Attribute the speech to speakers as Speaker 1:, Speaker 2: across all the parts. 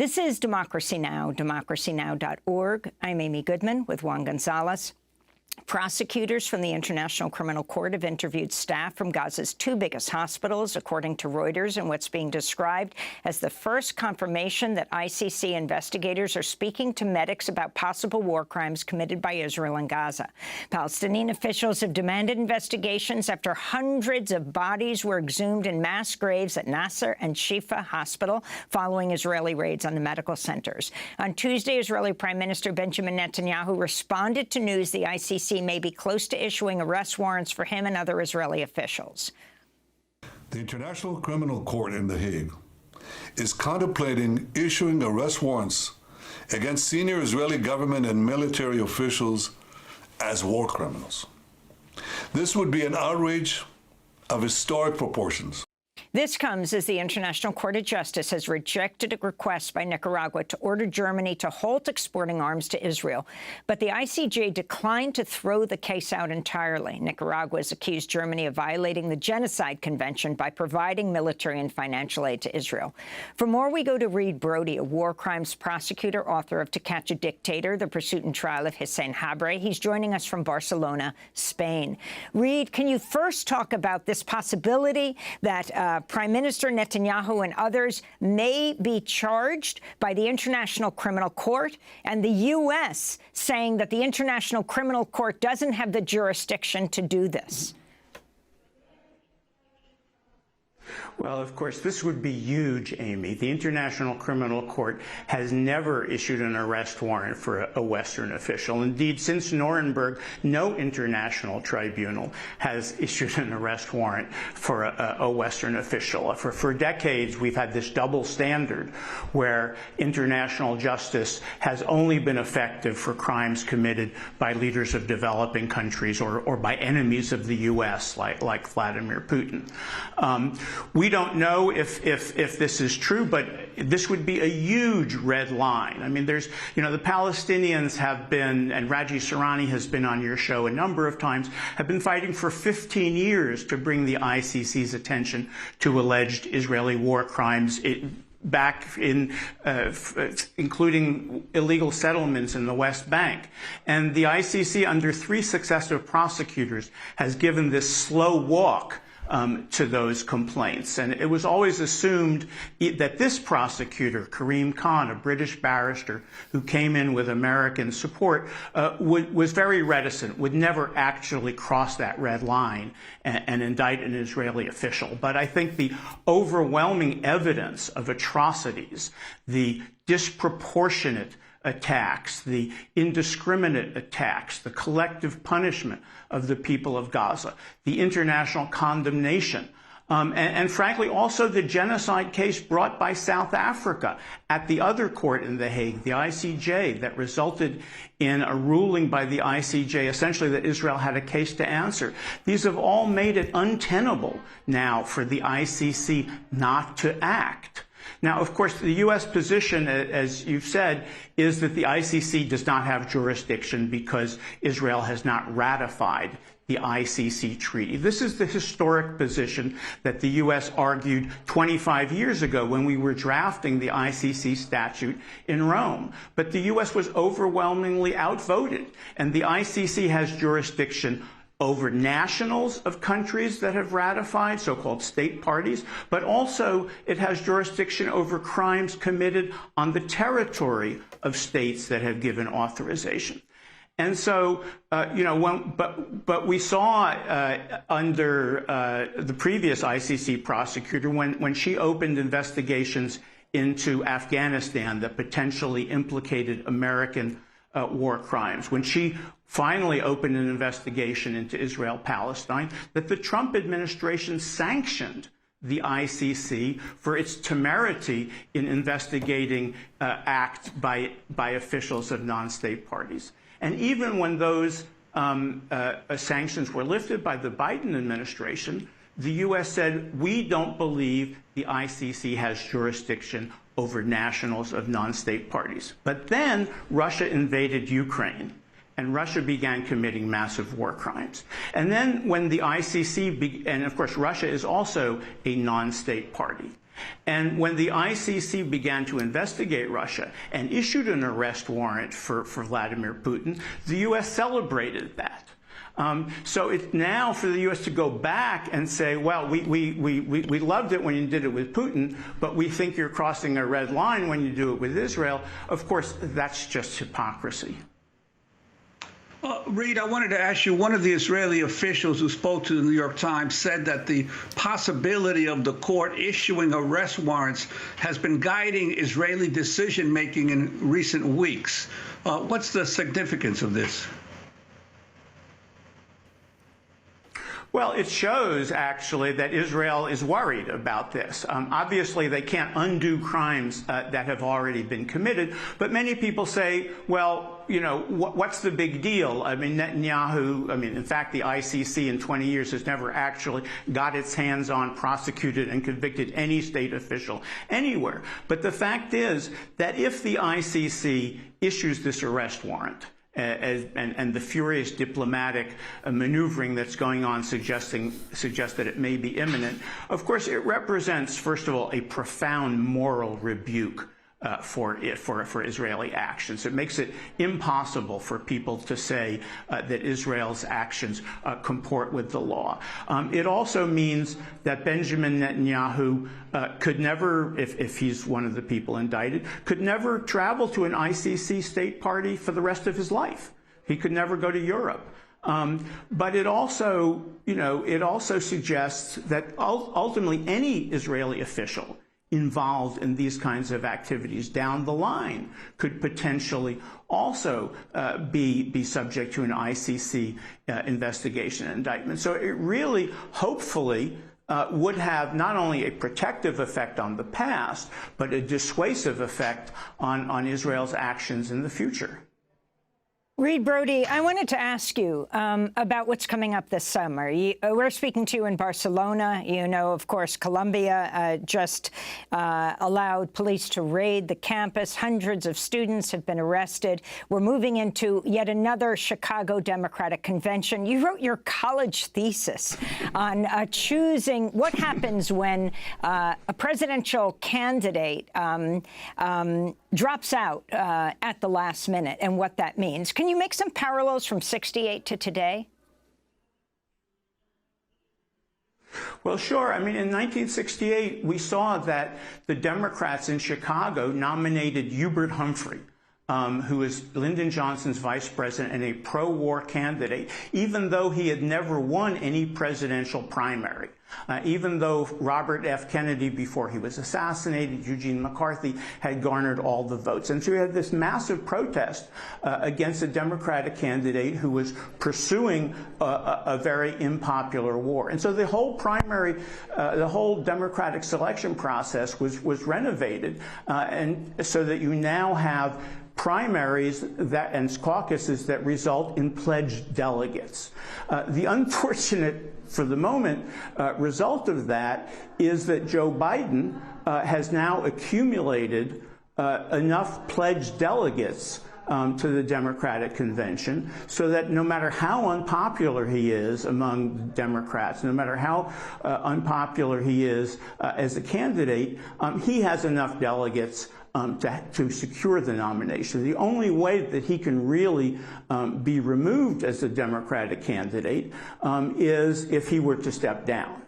Speaker 1: This is Democracy Now!, democracynow.org. I'm Amy Goodman with Juan Gonzalez. Prosecutors from the International Criminal Court have interviewed staff from Gaza's two biggest hospitals, according to Reuters, in what's being described as the first confirmation that ICC investigators are speaking to medics about possible war crimes committed by Israel in Gaza. Palestinian officials have demanded investigations after hundreds of bodies were exhumed in mass graves at Nasser and Shifa Hospital following Israeli raids on the medical centers. On Tuesday, Israeli Prime Minister Benjamin Netanyahu responded to news the ICC may be close to issuing arrest warrants for him and other Israeli officials.
Speaker 2: The International Criminal Court in The Hague is contemplating issuing arrest warrants against senior Israeli government and military officials as war criminals. This would be an outrage of historic proportions.
Speaker 1: This comes as the International Court of Justice has rejected a request by Nicaragua to order Germany to halt exporting arms to Israel. But the ICJ declined to throw the case out entirely. Nicaragua has accused Germany of violating the Genocide Convention by providing military and financial aid to Israel. For more, we go to Reed Brody, a war crimes prosecutor, author of To Catch a Dictator, The Pursuit and Trial of Hissène Habré. He's joining us from Barcelona, Spain. Reed, can you first talk about this possibility that Prime Minister Netanyahu and others may be charged by the International Criminal Court, and the U.S. saying that the International Criminal Court doesn't have the jurisdiction to do this?
Speaker 3: Well, of course, this would be huge, Amy. The International Criminal Court has never issued an arrest warrant for a Western official. Indeed, since Nuremberg, no international tribunal has issued an arrest warrant for a Western official. For decades, we've had this double standard where international justice has only been effective for crimes committed by leaders of developing countries or by enemies of the U.S., like Vladimir Putin. We don't know if this is true, but this would be a huge red line. I mean, there's, the Palestinians have been, and Raji Sourani has been on your show a number of times, have been fighting for 15 years to bring the ICC's attention to alleged Israeli war crimes. Back in, including illegal settlements in the West Bank. And the ICC, under 3 successive prosecutors, has given this slow walk to those complaints. And it was always assumed that this prosecutor, Karim Khan, a British barrister who came in with American support, was very reticent, would never actually cross that red line and indict an Israeli official. But I think the overwhelming evidence of atrocities, the disproportionate attacks, the indiscriminate attacks, the collective punishment of the people of Gaza, the international condemnation, and frankly also the genocide case brought by South Africa at the other court in The Hague, the ICJ, that resulted in a ruling by the ICJ essentially that Israel had a case to answer. These have all made it untenable now for the ICC not to act. Now, of course, the U.S. position, as you've said, is that the ICC does not have jurisdiction because Israel has not ratified the ICC treaty. This is the historic position that the U.S. argued 25 years ago when we were drafting the ICC statute in Rome. But the U.S. was overwhelmingly outvoted, and the ICC has jurisdiction over nationals of countries that have ratified, so-called state parties, but also it has jurisdiction over crimes committed on the territory of states that have given authorization. And so, but we saw under the previous ICC prosecutor, when she opened investigations into Afghanistan that potentially implicated American war crimes, when she finally opened an investigation into Israel-Palestine, that the Trump administration sanctioned the ICC for its temerity in investigating acts by officials of non-state parties. And even when those sanctions were lifted by the Biden administration, the U.S. said, we don't believe the ICC has jurisdiction over nationals of non-state parties. But then Russia invaded Ukraine, and Russia began committing massive war crimes. And then when the ICC, and of course Russia is also a non-state party, And when the ICC began to investigate Russia and issued an arrest warrant for Vladimir Putin, the U.S. celebrated that. So it's now for the U.S. to go back and say, well, we loved it when you did it with Putin, but we think you're crossing a red line when you do it with Israel. Of course, that's just hypocrisy.
Speaker 4: Reid, I wanted to ask you, one of the Israeli officials who spoke to the New York Times said that the possibility of the court issuing arrest warrants has been guiding Israeli decision-making in recent weeks. What's the significance of this?
Speaker 3: Well, it shows, actually, that Israel is worried about this. Obviously, they can't undo crimes that have already been committed, but many people say, well, you know, what's the big deal? I mean, Netanyahu, in fact, the ICC in 20 years has never actually got its hands on, prosecuted, and convicted any state official anywhere. But the fact is that if the ICC issues this arrest warrant, and the furious diplomatic maneuvering that's going on suggests that it may be imminent. Of course, it represents, first of all, a profound moral rebuke for Israeli actions. It makes it impossible for people to say that Israel's actions comport with the law. It also means that Benjamin Netanyahu could never, if he's one of the people indicted, could never travel to an ICC state party for the rest of his life. He could never go to Europe. But it also, it also suggests that ultimately any Israeli official involved in these kinds of activities down the line could potentially also be subject to an ICC investigation and indictment. So it really, hopefully, would have not only a protective effect on the past, but a dissuasive effect on Israel's actions in the future.
Speaker 1: Reid Brody, I wanted to ask you about what's coming up this summer. We're speaking to you in Barcelona. You know, of course, Colombia just allowed police to raid the campus. Hundreds of students have been arrested. We're moving into yet another Chicago Democratic Convention. You wrote your college thesis on choosing what happens when a presidential candidate drops out at the last minute and what that means. Can you make some parallels from '68 to today?
Speaker 3: Well, sure. In 1968, we saw that the Democrats in Chicago nominated Hubert Humphrey, who was Lyndon Johnson's vice president and a pro-war candidate, even though he had never won any presidential primary. Even though Robert F. Kennedy, before he was assassinated, Eugene McCarthy, had garnered all the votes. And so we had this massive protest against a Democratic candidate who was pursuing a very unpopular war. And so the whole primary, the whole Democratic selection process was renovated, and so that you now have primaries and caucuses that result in pledged delegates. The unfortunate, for the moment, result of that is that Joe Biden has now accumulated enough pledged delegates to the Democratic Convention so that no matter how unpopular he is among Democrats, no matter how unpopular he is as a candidate, he has enough delegates to secure the nomination. The only way that he can really be removed as a Democratic candidate is if he were to step down.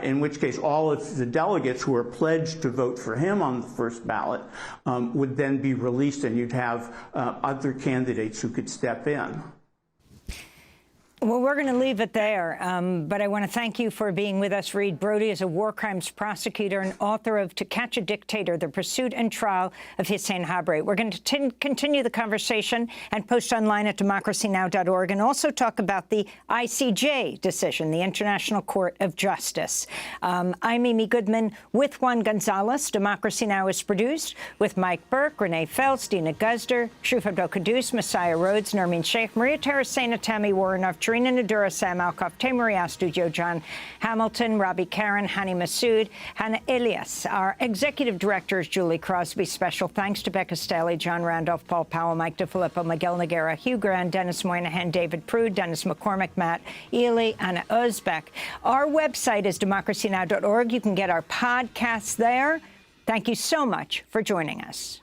Speaker 3: In which case all of the delegates who are pledged to vote for him on the first ballot would then be released, and you'd have other candidates who could step in.
Speaker 1: Well, we're going to leave it there, but I want to thank you for being with us. Reid Brody is a war crimes prosecutor and author of To Catch a Dictator, The Pursuit and Trial of Hissène Habré. We're going to continue the conversation and post online at democracynow.org, and also talk about the ICJ decision, the International Court of Justice. I'm Amy Goodman with Juan Gonzalez. Democracy Now! Is produced with Mike Burke, Renee Feltz, Dina Guzder, Shruf Abdel-Quddus, Messiah Rhodes, Nermeen Sheikh, Maria Terracena, Tammy Warrenoff, Sharina Nadura, Sam Alkoff, Tamory Astu, John Hamilton, Robbie Karen, Hani Massoud, Hannah Elias. Our executive director is Julie Crosby. Special thanks to Becca Staley, John Randolph, Paul Powell, Mike DeFilippo, Miguel Noguera, Hugh Grant, Dennis Moynihan, David Prude, Dennis McCormick, Matt Ely, Anna Uzbek. Our website is democracynow.org. You can get our podcasts there. Thank you so much for joining us.